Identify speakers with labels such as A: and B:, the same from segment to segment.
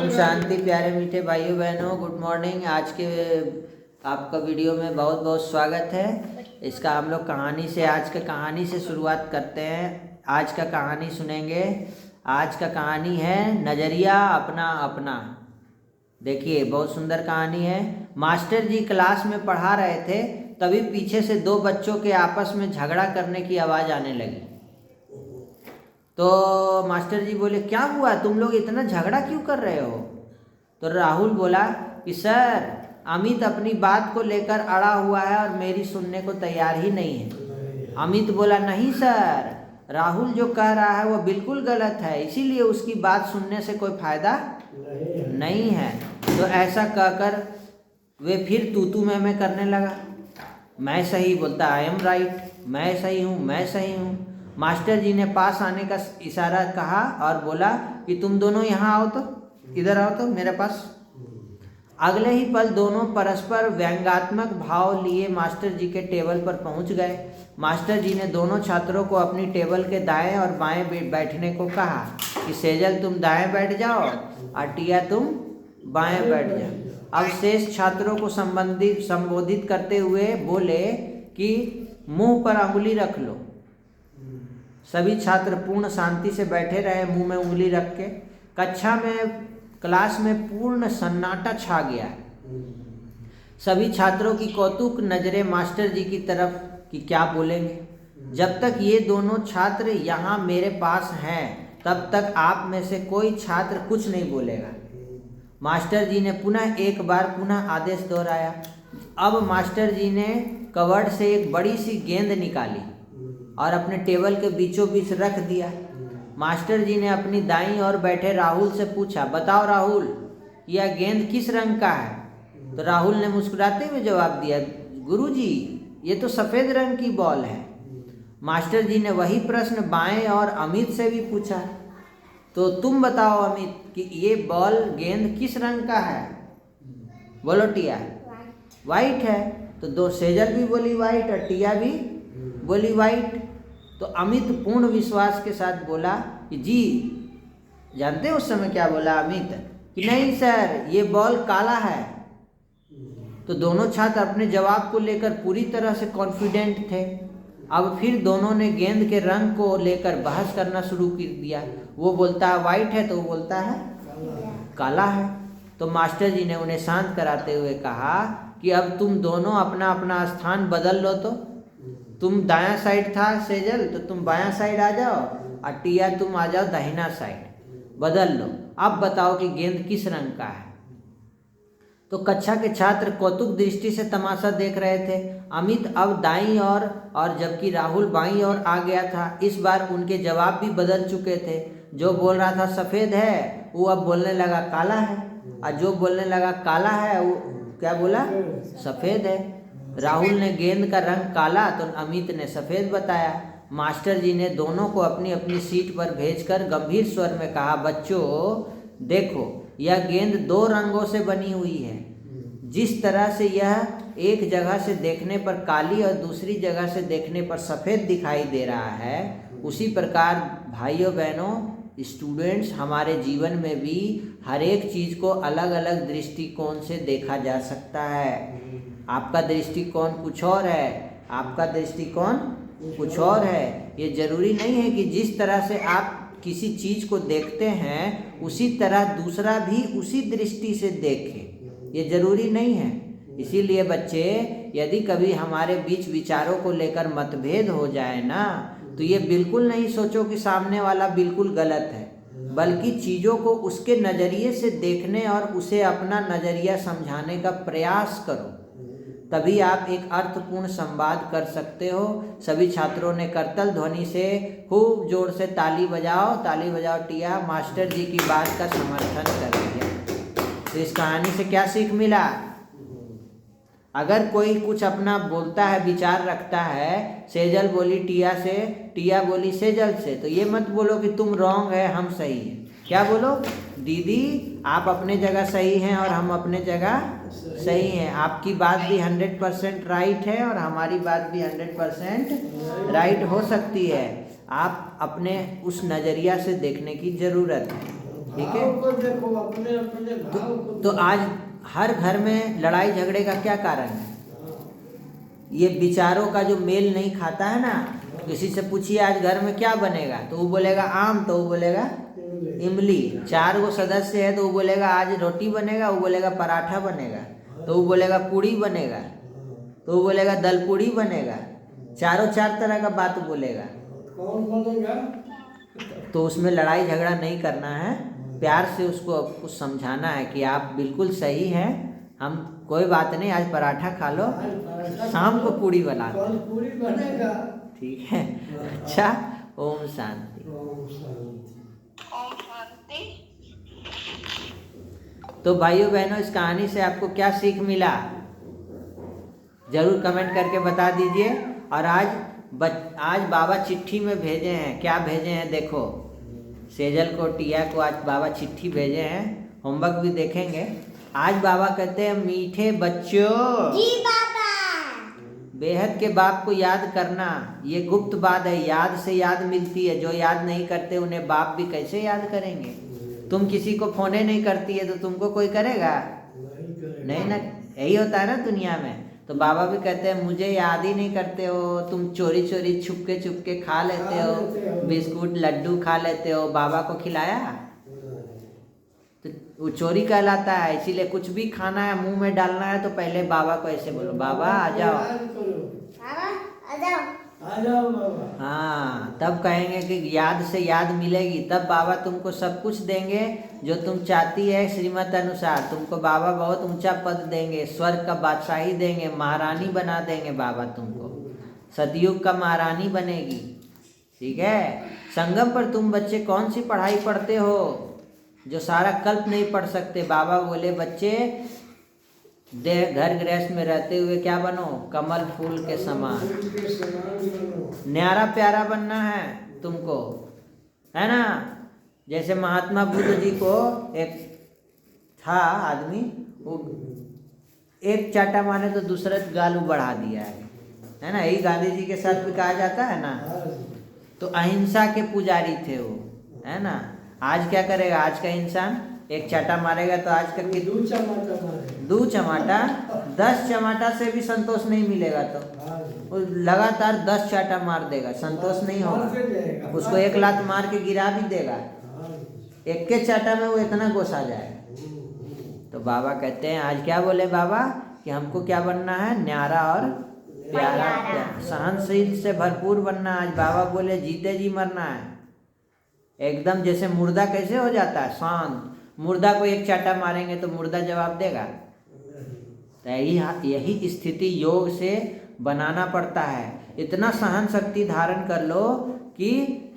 A: ओम शांति। प्यारे मीठे भाइयों बहनों, गुड मॉर्निंग। आज के आपका वीडियो में बहुत बहुत स्वागत है। इसका हम लोग आज का कहानी से शुरुआत करते हैं। आज का कहानी सुनेंगे। आज का कहानी है नज़रिया अपना अपना। देखिए, बहुत सुंदर कहानी है। मास्टर जी क्लास में पढ़ा रहे थे, तभी पीछे से दो बच्चों के आपस में झगड़ा करने की आवाज़ आने लगी। तो मास्टर जी बोले, क्या हुआ, तुम लोग इतना झगड़ा क्यों कर रहे हो? तो राहुल बोला कि सर, अमित अपनी बात को लेकर अड़ा हुआ है और मेरी सुनने को तैयार ही नहीं है। अमित बोला, नहीं सर, राहुल जो कह रहा है वो बिल्कुल गलत है, इसीलिए उसकी बात सुनने से कोई फायदा नहीं है। तो ऐसा कहकर वे फिर तू मैं करने लगा। मैं सही बोलता, आई एम राइट, मैं सही हूँ, मैं सही हूँ। मास्टर जी ने पास आने का इशारा कहा और बोला कि तुम दोनों यहाँ आओ, तो इधर आओ तो मेरे पास। अगले ही पल दोनों परस्पर व्यंग्यात्मक भाव लिए मास्टर जी के टेबल पर पहुँच गए। मास्टर जी ने दोनों छात्रों को अपनी टेबल के दाएं और बाएं बैठने को कहा कि सेजल तुम दाएं बैठ जाओ और टिया तुम बाएं बैठ जाओ। अब शेष छात्रों को संबोधित करते हुए बोले कि मुंह पर अंगुली रख लो। सभी छात्र पूर्ण शांति से बैठे रहे, मुंह में उंगली रख के। क्लास में पूर्ण सन्नाटा छा गया। सभी छात्रों की कौतुक नजरें मास्टर जी की तरफ कि क्या बोलेंगे। जब तक ये दोनों छात्र यहाँ मेरे पास हैं, तब तक आप में से कोई छात्र कुछ नहीं बोलेगा। मास्टर जी ने पुनः आदेश दोहराया। अब मास्टर जी ने कवर्ड से एक बड़ी सी गेंद निकाली और अपने टेबल के बीचों बीच रख दिया। मास्टर जी ने अपनी दाईं ओर बैठे राहुल से पूछा, बताओ राहुल, यह गेंद किस रंग का है? तो राहुल ने मुस्कुराते हुए जवाब दिया, गुरुजी, ये तो सफ़ेद रंग की बॉल है। मास्टर जी ने वही प्रश्न बाएं और अमित से भी पूछा। तो तुम बताओ अमित कि ये बॉल गेंद किस रंग का है? बोलो टिया। वाइट है। तो दो सेजल भी बोली वाइट और टिया भी बोली वाइट। तो अमित पूर्ण विश्वास के साथ बोला कि जी, जानते हैं उस समय क्या बोला अमित? कि नहीं सर, ये बॉल काला है। तो दोनों छात्र अपने जवाब को लेकर पूरी तरह से कॉन्फिडेंट थे। अब फिर दोनों ने गेंद के रंग को लेकर बहस करना शुरू कर दिया। वो बोलता है वाइट है, तो वो बोलता है काला है। तो मास्टर जी ने उन्हें शांत कराते हुए कहा कि अब तुम दोनों अपना अपना स्थान बदल लो। तो तुम दायां साइड था सेजल, तो तुम बायां साइड आ जाओ, और टिया तुम आ जाओ दाहिना साइड। बदल लो। अब बताओ कि गेंद किस रंग का है? तो कक्षा के छात्र कौतुक दृष्टि से तमाशा देख रहे थे। अमित अब दाईं ओर और जबकि राहुल बाईं ओर आ गया था। इस बार उनके जवाब भी बदल चुके थे। जो बोल रहा था सफ़ेद है, वो अब बोलने लगा काला है, और जो बोलने लगा काला है, वो क्या बोला? सफ़ेद है। राहुल ने गेंद का रंग काला, तो अमित ने सफ़ेद बताया। मास्टर जी ने दोनों को अपनी अपनी सीट पर भेजकर गंभीर स्वर में कहा, बच्चों देखो, यह गेंद दो रंगों से बनी हुई है। जिस तरह से यह एक जगह से देखने पर काली और दूसरी जगह से देखने पर सफ़ेद दिखाई दे रहा है, उसी प्रकार भाइयों बहनों, स्टूडेंट्स, हमारे जीवन में भी हर एक चीज़ को अलग अलग दृष्टिकोण से देखा जा सकता है। आपका दृष्टिकोण कुछ और है, आपका दृष्टिकोण कुछ और है। ये ज़रूरी नहीं है कि जिस तरह से आप किसी चीज़ को देखते हैं, उसी तरह दूसरा भी उसी दृष्टि से देखे। ये ज़रूरी नहीं है। इसीलिए बच्चे, यदि कभी हमारे बीच विचारों को लेकर मतभेद हो जाए ना, तो ये बिल्कुल नहीं सोचो कि सामने वाला बिल्कुल गलत है, बल्कि चीज़ों को उसके नज़रिए से देखने और उसे अपना नज़रिया समझाने का प्रयास करो। तभी आप एक अर्थपूर्ण संवाद कर सकते हो। सभी छात्रों ने करतल ध्वनि से खूब जोर से ताली बजाओ टिया, मास्टर जी की बात का समर्थन कर दिया। तो इस कहानी से क्या सीख मिला? अगर कोई कुछ अपना बोलता है, विचार रखता है, सेजल बोली टिया से, टिया बोली सेजल से, तो ये मत बोलो कि तुम रॉन्ग है, हम सही हैं। क्या बोलो? दीदी, आप अपने जगह सही हैं और हम अपने जगह सही हैं। आपकी बात भी 100% राइट है और हमारी बात भी 100% राइट हो सकती है। आप अपने उस नज़रिया से देखने की ज़रूरत है। ठीक है।
B: भाव को देखो, अपने अपने भाव को
A: तो आज हर घर में लड़ाई झगड़े का क्या कारण है? ये विचारों का जो मेल नहीं खाता है ना। किसी से पूछिए आज घर में क्या बनेगा, तो वो बोलेगा आम, तो वो बोलेगा इमली। 4 गो सदस्य है तो वो बोलेगा आज रोटी बनेगा, वो बोलेगा पराठा बनेगा, तो वो बोलेगा पूड़ी बनेगा, तो वो बोलेगा दल पूड़ी बनेगा। 4 तरह का बात बोलेगा।
B: कौन बोलेगा?
A: तो उसमें लड़ाई झगड़ा नहीं करना है, प्यार से उसको कुछ समझाना है कि आप बिल्कुल सही हैं, हम कोई बात नहीं, आज पराठा खा लो, शाम को पूड़ी बना लो,
B: कल पूरी बनेगा।
A: ठीक है। अच्छा, ओम शांति।
B: ओम शांति।
A: तो भाइयों बहनों, इस कहानी से आपको क्या सीख मिला जरूर कमेंट करके बता दीजिए। और आज बाबा चिट्ठी में भेजे हैं, क्या भेजे हैं देखो। सेजल को, टिया को आज बाबा चिट्ठी भेजे हैं, होमवर्क भी देखेंगे। आज बाबा कहते हैं मीठे बच्चों,
C: जी बाबा,
A: बेहद के बाप को याद करना। ये गुप्त बात है, याद से याद मिलती है। जो याद नहीं करते उन्हें बाप भी कैसे याद करेंगे। तुम किसी को फोने नहीं करती है तो तुमको कोई करेगा? नहीं ना, यही होता है ना दुनिया में। तो बाबा भी कहते हैं मुझे याद ही नहीं करते हो, तुम चोरी चोरी छुपके खा लेते हो, बिस्कुट लड्डू खा लेते हो, बाबा को खिलाया तो वो चोरी कहलाता है। इसीलिए कुछ भी खाना है, मुंह में डालना है तो पहले बाबा को ऐसे बोलो, बाबा आ जाओ,
C: बाबा आ जाओ,
B: आ जाओ बाबा।
A: हाँ, तब कहेंगे कि याद से याद मिलेगी, तब बाबा तुमको सब कुछ देंगे जो तुम चाहती है श्रीमत अनुसार। तुमको बाबा बहुत ऊंचा पद देंगे, स्वर्ग का बादशाही देंगे, महारानी बना देंगे बाबा तुमको, सतयुग का महारानी बनेगी, ठीक है। संगम पर तुम बच्चे कौन सी पढ़ाई पढ़ते हो जो सारा कल्प नहीं पढ़ सकते। बाबा बोले बच्चे घर गृहस्थ में रहते हुए क्या बनो, कमल फूल के समान, न्यारा प्यारा बनना है तुमको, है ना। जैसे महात्मा बुद्ध जी को एक था आदमी, वो एक चाटा मारे तो दूसरा गालू बढ़ा दिया है ना। यही गांधी जी के साथ भी कहा जाता है ना। तो अहिंसा के पुजारी थे वो, है ना। आज क्या करेगा आज का इंसान, एक चाटा मारेगा तो आज का 2 चमाटा 10 चमाटा से भी संतोष नहीं मिलेगा, तो वो लगातार 10 चाटा मार देगा, संतोष नहीं होगा। उसको 1 लात मार के गिरा भी देगा, एक के चाटा में वो इतना गुस्सा जाएगा। तो बाबा कहते हैं आज क्या बोले बाबा कि हमको क्या बनना है, न्यारा और प्यारा, सहनशील से भरपूर बनना। आज बाबा बोले जीते जी मरना है, एकदम जैसे मुर्दा कैसे हो जाता है शांत। मुर्दा को एक चाटा मारेंगे तो मुर्दा जवाब देगा। तो यही स्थिति योग से बनाना पड़ता है। इतना सहन शक्ति धारण कर लो कि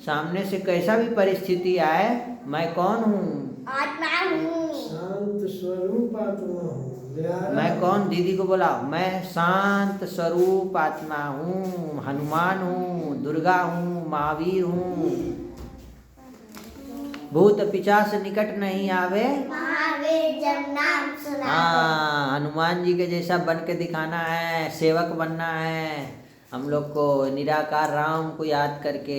A: सामने से कैसा भी परिस्थिति आए, मैं कौन हूँ,
C: आत्मा हूँ,
B: शांत स्वरूप आत्मा हूँ।
A: मैं कौन, दीदी को बोला, मैं शांत स्वरूप आत्मा हूँ, हनुमान हूँ, दुर्गा हूँ, महावीर हूँ, भूत पिशाच निकट नहीं आवे,
C: महावीर जब नाम सुना।
A: हाँ, हनुमान जी के जैसा बन के दिखाना है, सेवक बनना है हम लोग को। निराकार राम को याद करके,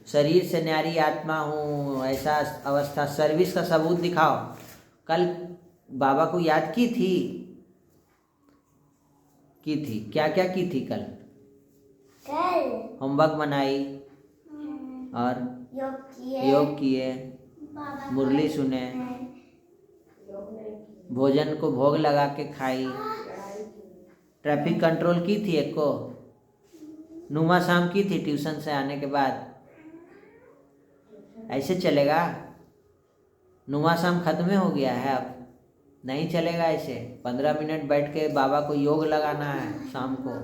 A: शरीर से न्यारी आत्मा हूँ, ऐसा अवस्था, सर्विस का सबूत दिखाओ। कल बाबा को याद की थी क्या क्या की थी कल? होमवर्क बनाई और योग किए, मुरली सुने, भोजन को भोग लगा के खाई, ट्रैफिक कंट्रोल की थी, एक को नुमा शाम की थी ट्यूशन से आने के बाद। ऐसे चलेगा? नुमा शाम खत्म हो गया है, अब नहीं चलेगा ऐसे। 15 मिनट बैठ के बाबा को योग लगाना है शाम को।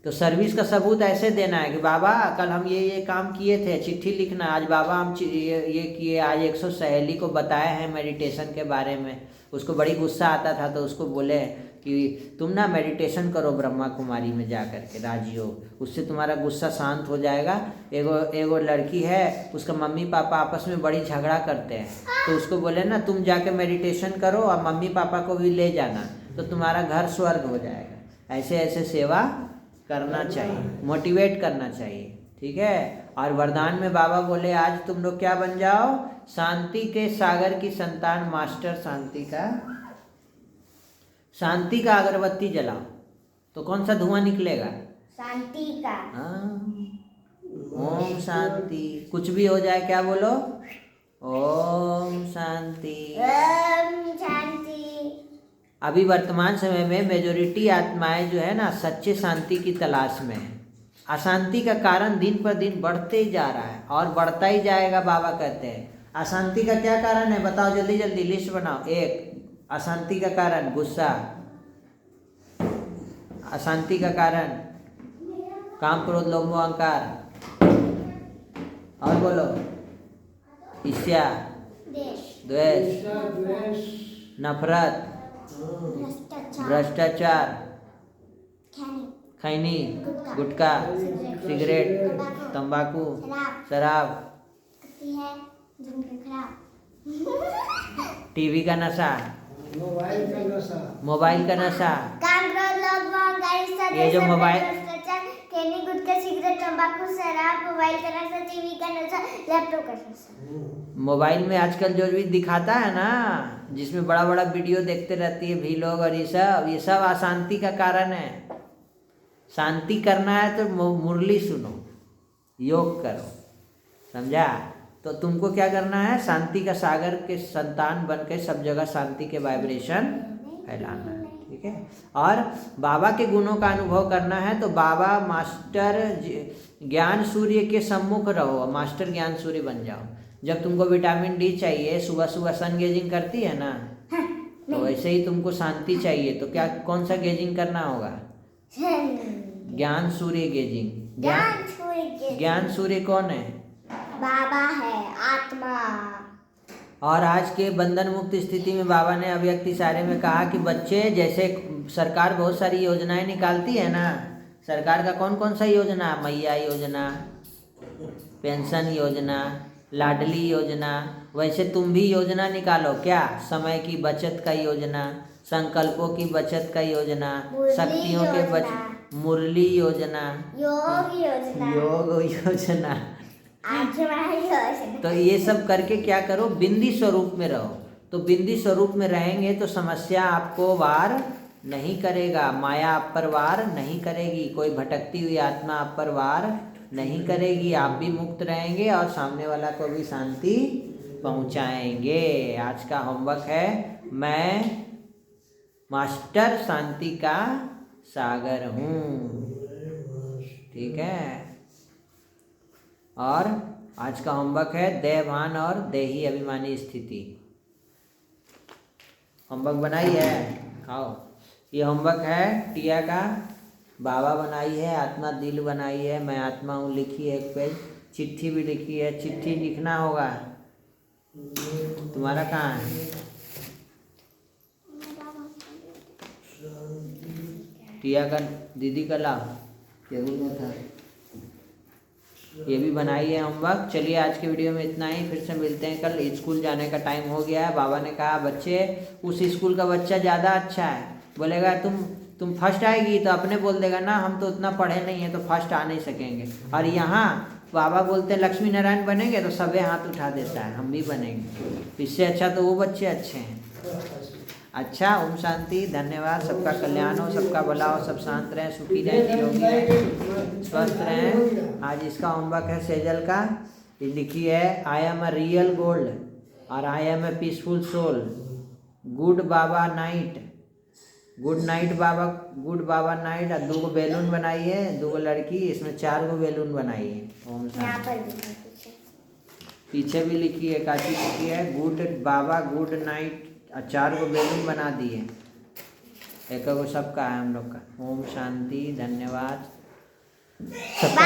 A: तो सर्विस का सबूत ऐसे देना है कि बाबा कल हम ये काम किए थे, चिट्ठी लिखना, आज बाबा हम ये किए, आज 100 सहेली को बताए हैं मेडिटेशन के बारे में। उसको बड़ी गुस्सा आता था तो उसको बोले कि तुम ना मेडिटेशन करो ब्रह्मा कुमारी में जा कर के, राजयोग, उससे तुम्हारा गुस्सा शांत हो जाएगा। एगो लड़की है, उसका मम्मी पापा आपस में बड़ी झगड़ा करते हैं, तो उसको बोले ना तुम जाके मेडिटेशन करो और मम्मी पापा को भी ले जाना, तो तुम्हारा घर स्वर्ग हो जाएगा। ऐसे ऐसे सेवा करना चाहिए, मोटिवेट करना चाहिए, ठीक। ठीक है। और वरदान में बाबा बोले आज तुम लोग क्या बन जाओ, शांति के सागर की संतान। मास्टर शांति का अगरबत्ती जलाओ तो कौन सा धुआं निकलेगा?
C: शांति का।
A: हाँ, ओम शांति। कुछ भी हो जाए क्या बोलो? ओम शांति।
C: ओम शांति।
A: अभी वर्तमान समय में मेजोरिटी आत्माएं जो है ना सच्चे शांति की तलाश में है। अशांति का कारण दिन पर दिन बढ़ते ही जा रहा है और बढ़ता ही जाएगा। बाबा कहते हैं अशांति का क्या कारण है बताओ, जल्दी जल्दी लिस्ट बनाओ। एक, अशांति का कारण गुस्सा। अशांति का कारण काम, क्रोध, लोभ, मोह, अहंकार। और बोलो, ईर्ष्या, द्वेष,
B: द्वेष,
A: नफरत,
C: भ्रष्टाचार,
A: भ्रष्टाचार,
C: खैनी,
A: खैनी, गुटखा, सिगरेट, तंबाकू, शराब,
C: करती है जिनके खराब,
A: टीवी का नशा,
B: मोबाइल का नशा,
A: मोबाइल का नशा।
C: काम, क्रोध, लोभ, मोह, अहंकार, ईर्ष्या,
A: ये जो
C: द्वेष,
A: मोबाइल-
C: भ्रष्टाचार, खैनी, गुटखा, सिगरेट, तंबाकू, शराब, मोबाइल का नशा, टीवी का नशा, लैपटॉप का नशा।
A: मोबाइल में आजकल जो भी दिखाता है ना, जिसमें बड़ा बड़ा वीडियो देखते रहती है भी लोग, और ये सब अशांति का कारण है। शांति करना है तो मुरली सुनो, योग करो, समझा? तो तुमको क्या करना है, शांति का सागर के संतान बन के सब जगह शांति के वाइब्रेशन फैलाना है, ठीक है। और बाबा के गुणों का अनुभव करना है तो बाबा मास्टर ज्ञान सूर्य के सम्मुख रहो, मास्टर ज्ञान सूर्य बन जाओ। जब तुमको विटामिन डी चाहिए, सुबह सुबह सन गेजिंग करती है ना, तो वैसे ही तुमको शांति चाहिए तो क्या, कौन सा गेजिंग करना होगा? ज्ञान सूर्य गेजिंग। ज्ञान सूर्य कौन है?
C: बाबा है, आत्मा।
A: और आज के बंधन मुक्त स्थिति में बाबा ने अव्यक्त इशारे में कहा कि बच्चे, जैसे सरकार बहुत सारी योजनाएं निकालती है ना, सरकार का कौन कौन सा योजना, मैया योजना, पेंशन योजना, लाडली योजना, वैसे तुम भी योजना निकालो। क्या? समय की बचत का योजना, संकल्पों की बचत का योजना, शक्तियों के बचत, मुरली योजना,
C: योग योजना,
A: योग योजना।
C: आत्मा योजना।
A: तो ये सब करके क्या करो, बिंदी स्वरूप में रहो। तो बिंदी स्वरूप में रहेंगे तो समस्या आपको वार नहीं करेगा, माया आप पर वार नहीं करेगी, कोई भटकती हुई आत्मा आप पर वार नहीं करेगी। आप भी मुक्त रहेंगे और सामने वाला को भी शांति पहुंचाएंगे। आज का होमवर्क है, मैं मास्टर शांति का सागर हूँ, ठीक है। और आज का होमवर्क है देहभान और देही अभिमानी स्थिति। होमवर्क बनाई है, आओ। ये होमवर्क है टिया का, बाबा बनाई है, आत्मा दिल बनाई है, मैं आत्मा हूँ लिखी है एक पेज, चिट्ठी भी लिखी है। चिट्ठी लिखना होगा, तुम्हारा कहाँ है? टिया का, दीदी का लाओ, टेबल में था। ये भी बनाई है होमवर्क। चलिए आज के वीडियो में इतना ही, फिर से मिलते हैं कल। स्कूल जाने का टाइम हो गया है। बाबा ने कहा बच्चे, उस स्कूल का बच्चा ज़्यादा अच्छा है, बोलेगा तुम फर्स्ट आएगी तो अपने बोल देगा ना हम तो उतना पढ़े नहीं है तो फर्स्ट आ नहीं सकेंगे। और यहाँ बाबा बोलते हैं लक्ष्मी नारायण बनेंगे तो सबे हाथ उठा देता है, हम भी बनेंगे। इससे अच्छा तो वो बच्चे अच्छे हैं। अच्छा, ओम शांति, धन्यवाद। सबका कल्याण हो, सबका भला हो, सब शांत रहें, सुखी रहें, निरोगी रहें, स्वस्थ रहें। आज इसका होमवर्क है सेजल का, ये लिखी है I am a real gold और I am a peaceful soul. Good Baba night, good night Baba, good Baba night. और 2 बैलून बनाई है, 2 लड़की, इसमें 4 बैलून बनाई है। ओम शांति। पीछे भी लिखी है, काची लिखी है गुड बाबा गुड नाइट, और 4 बैलून बना दिए। एक सबका है हम लोग का। ओम शांति, धन्यवाद। सबका